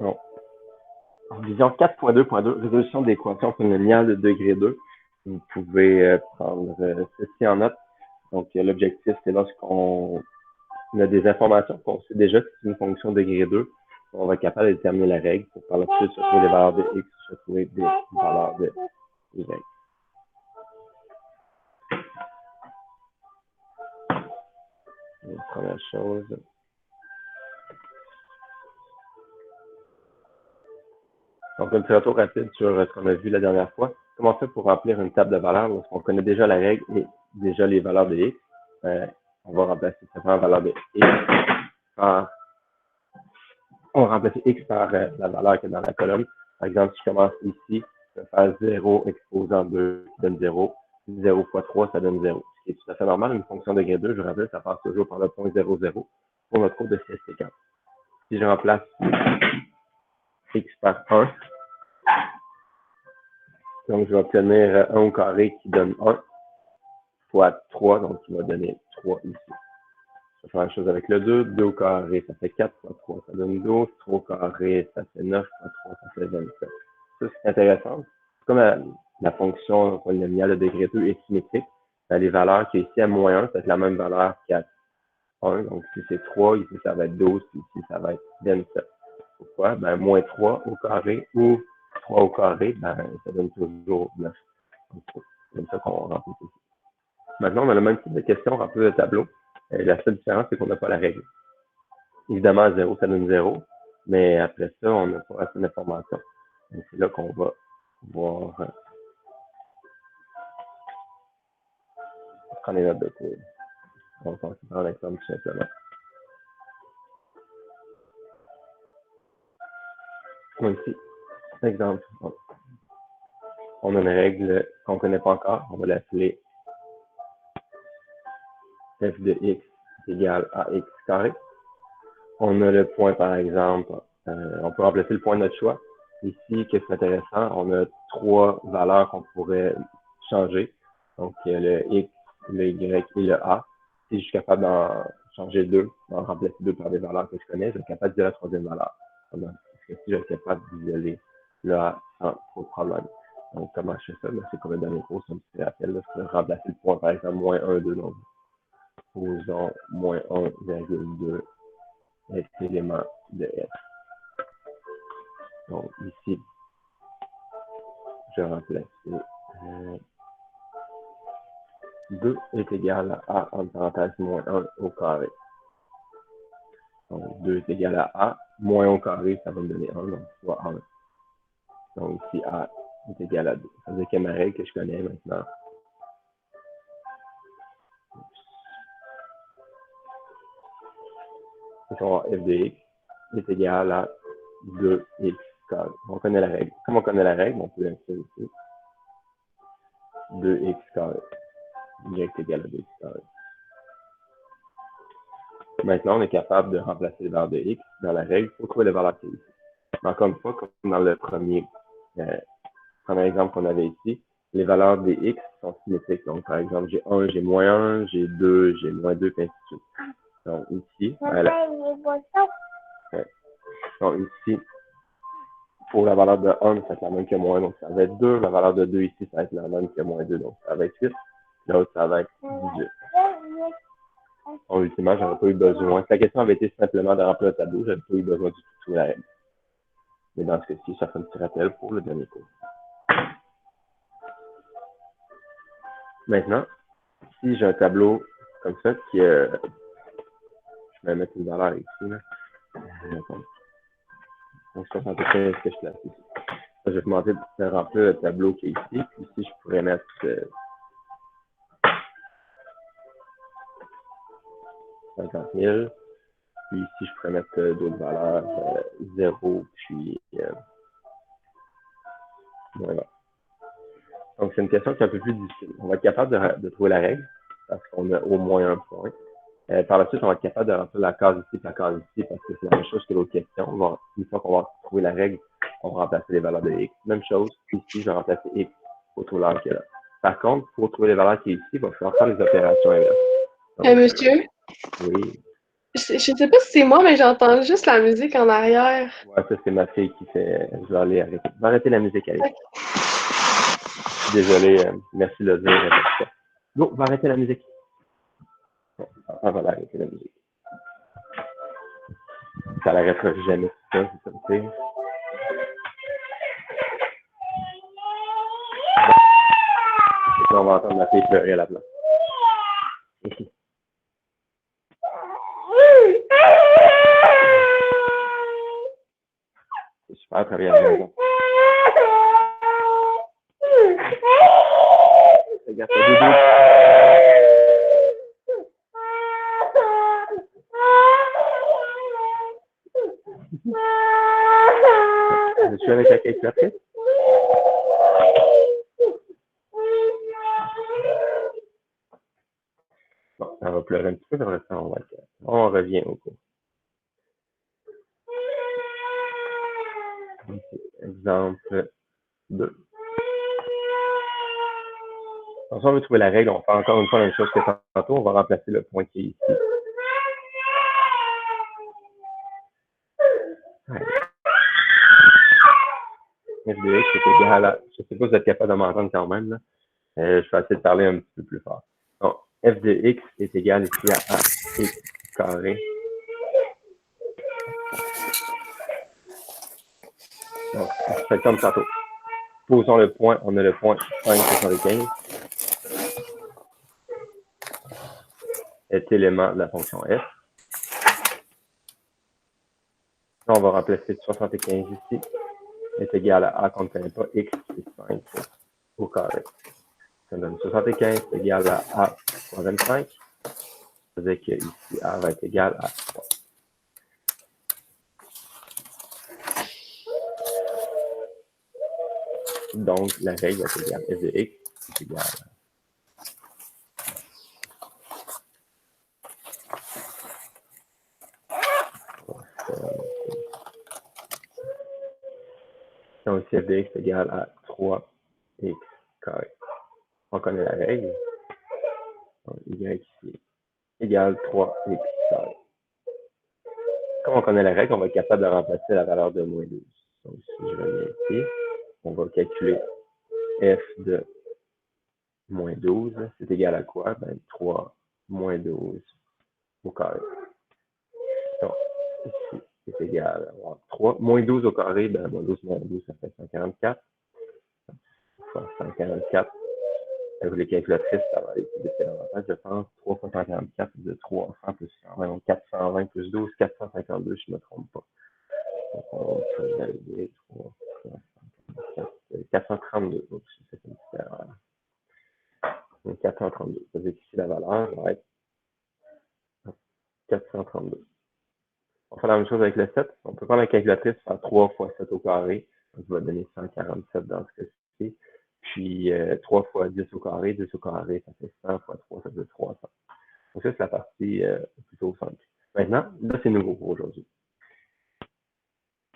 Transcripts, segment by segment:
Bon. En vision 4.2.2, résolution d'équation polynomiale de degré 2. Vous pouvez prendre ceci en note. Donc, l'objectif, c'est lorsqu'on a des informations qu'on sait déjà que c'est une fonction de degré 2, on va être capable de déterminer la règle pour par la suite se trouver des valeurs de x, se trouver des valeurs de y. La première chose. Donc, un petit retour rapide sur ce qu'on a vu la dernière fois. Comment faire pour remplir une table de valeurs lorsqu'on connaît déjà la règle et déjà les valeurs de x? On va remplacer simplement la valeur de x par on va remplacer x par la valeur qui est dans la colonne. Par exemple, si je commence ici, je vais faire 0 exposant 2 qui donne 0. 0 fois 3, ça donne 0. Ce qui est tout à fait normal. Une fonction de degré 2, je rappelle, ça passe toujours par le point 0, 0 pour notre cours de CST4. Si je remplace x par 1, donc je vais obtenir 1 au carré qui donne 1 fois 3, donc qui va donner 3 ici. Je vais faire la même chose avec le 2. 2 au carré, ça fait 4 fois 3, ça donne 12. 3 au carré, ça fait 9 fois 3, ça fait 27. Ça, c'est intéressant. Comme la fonction polynomiale de degré 2 est symétrique, les valeurs qui est ici à moins 1, c'est la même valeur qu'à 1. Donc, si c'est 3, ici, ça va être 12, ici, ça va être 27. Pourquoi? Ben, moins 3 au carré ou 3 au carré, ben, ça donne toujours 9. C'est comme ça qu'on remplit ici. Maintenant, on a le même type de question remplie le tableau. La seule différence, c'est qu'on n'a pas la règle. Évidemment, 0, ça donne 0, mais après ça, on n'a pas assez d'informations. C'est là qu'on va voir prendre les notes de cours. On va prendre l'exemple tout simplement. Donc ici, exemple, on a une règle qu'on ne connaît pas encore, on va l'appeler f de x égale à x carré. On a le point, par exemple, on peut remplacer le point de notre choix. Ici, qu'est-ce qui est intéressant? On a 3 valeurs qu'on pourrait changer. Donc, le x, le y et le a. Si je suis capable d'en changer 2, d'en remplacer 2 par des valeurs que je connais, je suis capable de dire la troisième valeur. Parce que si je suis capable d'isoler le a sans trop de problème. Donc, comment je fais ça? C'est comme le dernier cours, c'est un petit rappel. Là, je peux remplacer le point, par exemple, moins 1, 2. Donc, posons moins 1,2 est élément de f. Donc, ici, je remplace 2 est égal à a entre parenthèses moins 1 au carré. Donc, 2 est égal à a, moins 1 au carré, ça va me donner 1, donc soit 1. Donc, ici, a est égal à 2. Ça veut dire qu'il y a ma règle que je connais maintenant. Donc, on va f de x est égal à 2x carré. On connaît la règle. Comme on connaît la règle, on peut l'inscrire ici. 2x carré. Y est égal à 2x carré. Maintenant, on est capable de remplacer les valeurs de x dans la règle pour trouver les valeurs qui est ici. Mais encore une fois, comme dans le premier exemple qu'on avait ici, les valeurs des x sont symétriques. Donc, par exemple, j'ai 1, j'ai moins 1, j'ai 2, j'ai moins 2, et ainsi de suite. Donc, ici, donc, ici, pour la valeur de 1, ça va être la même que moins 1, donc ça va être 2. La valeur de 2 ici, ça va être la même que moins 2, donc ça va être 8. L'autre, ça va être 18. Donc, ultimement, j'aurais pas eu besoin. Si la question avait été simplement de remplir le tableau, j'aurais pas eu besoin du tout de la règle. Mais dans ce cas-ci, ça fait un petit rappel pour le dernier cours. Maintenant, si j'ai un tableau comme ça, qui je vais mettre une valeur ici, là. Donc, 75 que je place ici. Je vais commencer de remplir le tableau qui est ici. Puis ici, je pourrais mettre 50 000. Puis ici, je pourrais mettre d'autres valeurs, 0, puis voilà. Donc, c'est une question qui est un peu plus difficile. On va être capable de trouver la règle, parce qu'on a au moins un point. Par la suite, on va être capable de remplir la case ici et la case ici, parce que c'est la même chose que l'autre question. Une fois qu'on va trouver la règle, on va remplacer les valeurs de x. Même chose, ici, je vais remplacer x pour trouver la valeur qui est là. Par contre, pour trouver les valeurs qui est ici, il va falloir faire les opérations inverses. Monsieur? Oui. Je sais pas si c'est moi, mais j'entends juste la musique en arrière. Ouais, ça, c'est ma fille qui fait. Je vais aller arrêter. Je vais arrêter la musique, allez. Ok. Désolé, merci de le dire. Bon, on va arrêter la musique. Bon, on va arrêter la musique. Ça l'arrêtera jamais, ça, c'est ça, tu sais. Et on va entendre ma fille pleurer à la place. C'est super travailler à la maison. Regarde, ça dodo. Je suis avec la calculatrice. Bon, ça va pleurer un petit peu, après ça, on revient au cours. Exemple 2. Ensuite, on veut trouver la règle. On va faire encore une fois la même chose que tantôt. On va remplacer le point qui est ici. Ouais. F de x est égal à... Je ne sais pas si vous êtes capable de m'entendre quand même. Là. Je vais essayer de parler un petit peu plus fort. Donc, f de x est égal ici à x carré. Donc, on fait comme tantôt. Posons le point. On a le point 5,75. Est élément de la fonction f. Là, on va remplacer 75 ici. Est égal à qu'on ne connaît pas, x, c'est 5 au carré. Ça donne 75 égal à a fois 25. Ça veut dire qu'ici, a va être égal à 3. Donc, la règle va être égale f de x est égal à donc, si f de x est égal à 3x carré. On connaît la règle. Donc, y ici égale 3x carré. Comme on connaît la règle, on va être capable de remplacer la valeur de moins 12. Donc, si je reviens ici, on va calculer f de moins 12, c'est égal à quoi? Ben, 3 moins 12 au carré. Donc, ici, c'est égal à 3. Moins 12 au carré, ben, moins 12, ça fait 144. Fois 144. Avec les calculatrices, ça va être davantage, je pense. 3 fois 144, c'est de 300 plus 120. Donc, 420 plus 12, 452, je ne me trompe pas. Donc, on va valider 3, 432. Donc, c'est une petite erreur. Donc, 432. Ça veut dire qu'ici, la valeur va être 432. On fait la même chose avec le 7. On peut prendre la calculatrice, faire 3 fois 7 au carré. Donc, ça va donner 147 dans ce cas-ci. Puis, 3 fois 10 au carré. 10 au carré, ça fait 100 fois 3, ça fait 300. Donc, ça, c'est la partie plutôt simple. Maintenant, là, c'est nouveau pour aujourd'hui.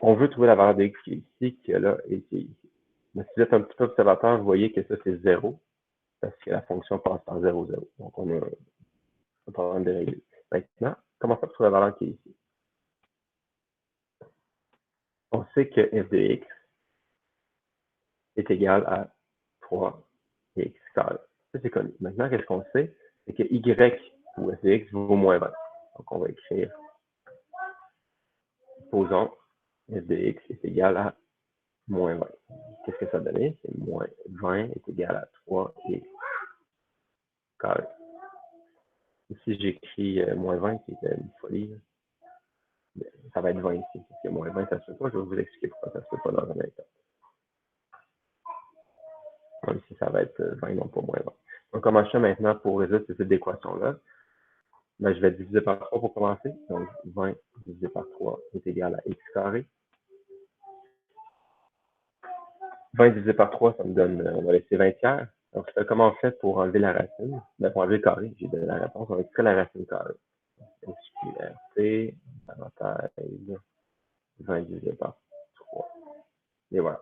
On veut trouver la valeur de x qui est ici, qui est là et qui est ici. Mais si vous êtes un petit peu observateur, vous voyez que ça, c'est 0, parce que la fonction passe par 0, 0. Donc, on a un problème de régler. Maintenant, comment ça pour trouver la valeur qui est ici? On sait que f de x est égal à 3x carré. Ça, c'est connu. Maintenant, qu'est-ce qu'on sait? C'est que y ou f de x vaut moins 20. Donc, on va écrire, posons, f de x est égal à moins 20. Qu'est-ce que ça donne? C'est moins 20 est égal à 3x carré. Ici, j'écris moins 20, qui est une folie. Ça va être 20 ici. Parce que moins 20, ça se fait pas. Je vais vous expliquer pourquoi ça se fait pas dans un instant. Donc, ici, ça va être 20, non pas moins 20. Donc, comment je fais maintenant pour résoudre cette équation-là? Ben, je vais diviser par 3 pour commencer. Donc, 20 divisé par 3 est égal à x carré. 20 divisé par 3, ça me donne, on va laisser 20 tiers. Donc, comment on fait pour enlever la racine? Ben, pour enlever le carré, j'ai donné la réponse. On va extraire la racine carrée. SQRT, parenthèse, 20 divisé par 3. Et voilà.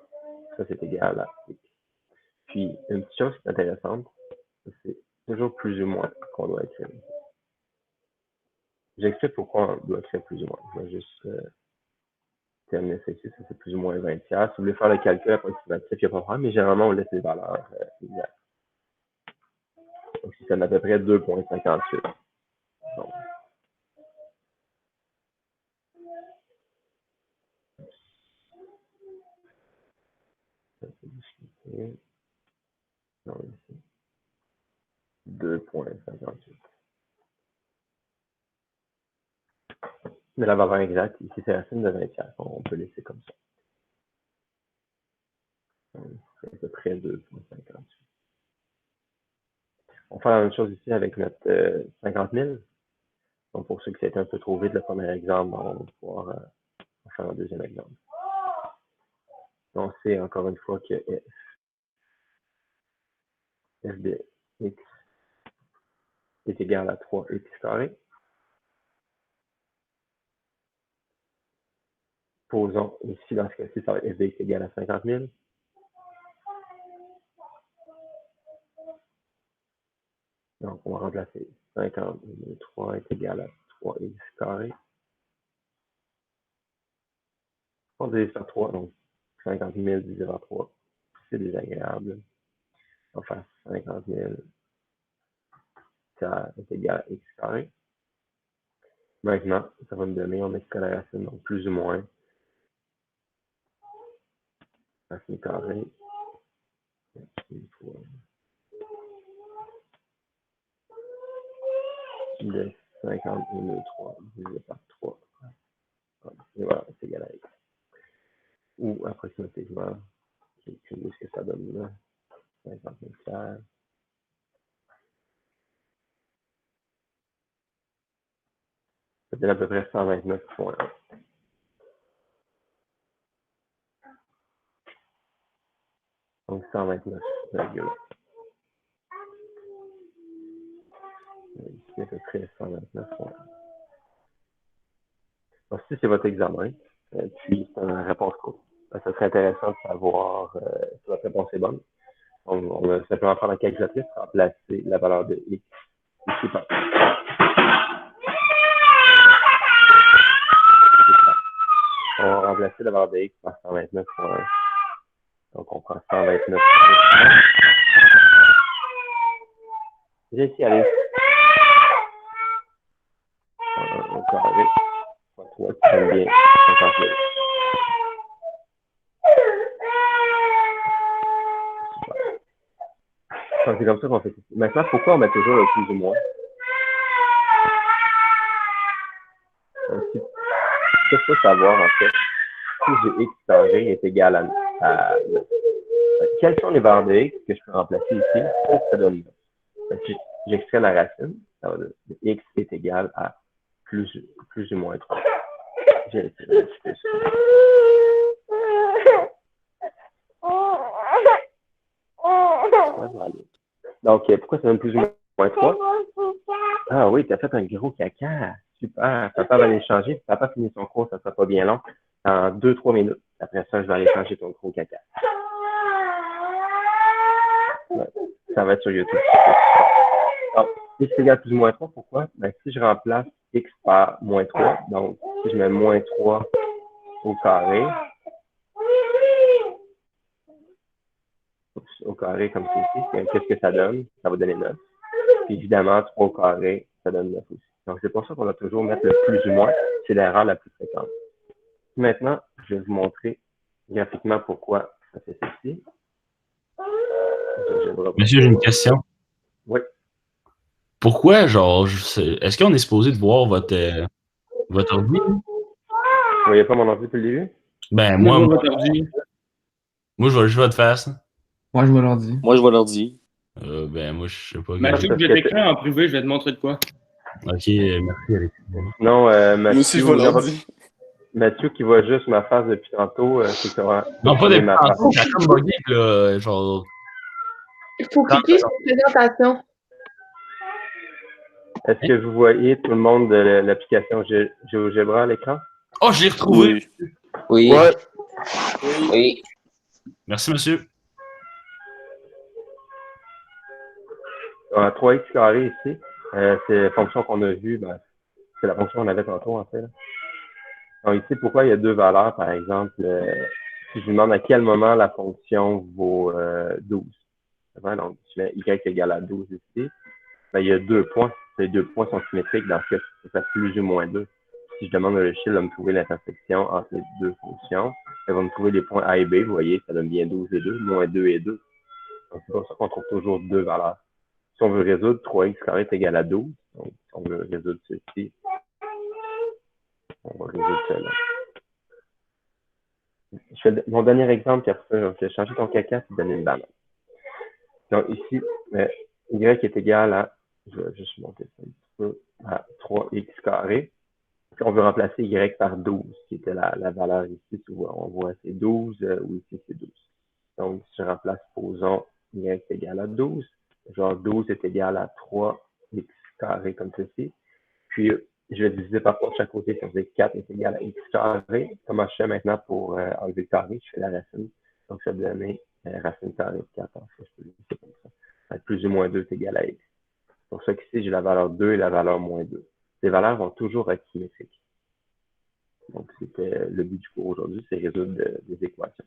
Ça, c'est égal à x. Puis, une petite chose qui est intéressante, c'est toujours plus ou moins qu'on doit écrire. j'explique pourquoi on bloquerait plus ou moins. Je vais juste terminer ça ici, ça c'est plus ou moins 20 tiers. Si vous voulez faire le calcul approximatif, il n'y a pas de problème, mais généralement on laisse les valeurs exactes. Donc ça donne à peu près 2,58. Donc, ça c'est discuté. Non, ici. 2,58. Mais la valeur exacte, ici c'est la racine de 20 tiers. On peut laisser comme ça. Donc, c'est à peu près 2,58. On fait la même chose ici avec notre 50 000. Donc, pour ceux qui c'était un peu trop vite le premier exemple, on va pouvoir faire un deuxième exemple. Donc, c'est encore une fois que f de x est égal à 3x carré. Posons ici, dans ce cas-ci, ça va être f de x égal à 50 000. Donc, on va remplacer 50 000, 3 est égal à 3x carré. On divise par 3, donc 50 000 divisé par 3. C'est désagréable. On va faire 50 000, ça est égal à x carré. Maintenant, ça va me donner, on met la racine, donc plus ou moins racine carrée de 50 000 3 divisé par 3. Et voilà, c'est égal à x. Ou approximativement, calculer ce que ça donne là. 50 000 tiers. Ça donne à peu près 129,1. Donc 129, ici à peu près 129,1. Donc si c'est votre examen, puis c'est une réponse courte, ça serait intéressant de savoir si votre réponse est bonne. On va simplement prendre la calculatrice, remplacer la valeur de x ici par. On va remplacer la valeur de x par 129,1. Donc on prend 129,1. J'ai ici allez. Au carré, fois 3 qui donne bien 50 000. C'est comme ça qu'on fait ici. Maintenant, pourquoi on met toujours le plus ou moins? Donc, ce qu'il faut savoir, en fait, si j'ai x carré est égal à 9. Quelles sont les valeurs de x que je peux remplacer ici pour que ça donne 9? Si j'extrais la racine, ça va donner x est égal à plus ou moins 3. J'ai essayé de rectifier ça. Donc, pourquoi ça donne plus ou moins 3? Ah oui, tu as fait un gros caca. Super. Papa va aller changer. Papa finit son cours, ça sera pas bien long. En 2-3 minutes. Après ça, je vais aller changer ton gros caca. Ouais, ça va être sur YouTube. Donc, x égale plus ou moins 3, pourquoi? Ben, si je remplace x par moins 3, donc si je mets moins 3 au carré, au carré comme ceci, qu'est-ce que ça donne? Ça va donner 9. Puis évidemment, 3 au carré, ça donne 9 aussi. Donc, c'est pour ça qu'on va toujours mettre le plus ou moins. C'est l'erreur la plus fréquente. Maintenant, je vais vous montrer graphiquement pourquoi ça fait ceci. Monsieur, j'ai une question. Oui. Pourquoi, genre, est-ce qu'on est supposé de voir votre ordi? Vous voyez pas mon ordi depuis le début? Ben, Moi, je moi, vois votre ordi. moi, je vois juste votre face. Moi, je vois l'ordi. Moi, je vois l'ordi. Ben, moi, je sais pas. Mathieu, parce je que vais t'écrire en privé, je vais te montrer de quoi. Ok, merci, Alex. Non, Moi Mathieu, aussi, je vois l'ordi. Mathieu qui voit juste ma face depuis tantôt, c'est que Non, pas depuis ma face. tantôt, ça a comme bugué, là, genre... Il faut cliquer sur présentation. Est-ce que vous voyez tout le monde de l'application GeoGebra à l'écran? Oh, je l'ai retrouvé! Oui. Ouais. Oui. Merci, monsieur. On a 3x carré ici. C'est la fonction qu'on a vue. Ben, C'est la fonction qu'on avait tantôt, en fait. Là. Donc, ici, pourquoi il y a deux valeurs, par exemple, si je vous demande à quel moment la fonction vaut 12. Donc, je mets y égale à 12 ici. Ben, il y a 2 points. Les 2 points sont symétriques dans ce cas, ça fait plus ou moins 2. Si je demande à Logiciel de me trouver l'intersection entre les deux fonctions, elle va me trouver les points A et B. Vous voyez, ça donne bien 12 et 2, moins 2 et 2. Donc, c'est pour ça qu'on trouve toujours deux valeurs. Si on veut résoudre 3x carré est égal à 12, donc si on veut résoudre ceci, on va résoudre cela. Je fais mon dernier exemple, puis après, je vais changer ton caca et donner une banane. Donc ici, y est égal à, je vais juste monter ça un petit peu, à 3x carré. Puis on veut remplacer y par 12, qui était la valeur ici. On voit c'est 12, ou ici c'est 12. Donc, si je remplace, posons y est égal à 12. Genre 12 est égal à 3x carré comme ceci. Puis, je vais diviser par 3 de chaque côté. Ça veut dire que 4 est égal à x carré. Comment je fais maintenant pour enlever le carré? Je fais la racine. Donc, ça va donner racine carrée de 4. En fait, je peux le laisser comme ça. Ça va être plus ou moins 2 est égal à x. C'est pour ça qu'ici, j'ai la valeur 2 et la valeur moins 2. Ces valeurs vont toujours être symétriques. Donc, c'était le but du cours aujourd'hui, c'est résoudre des équations.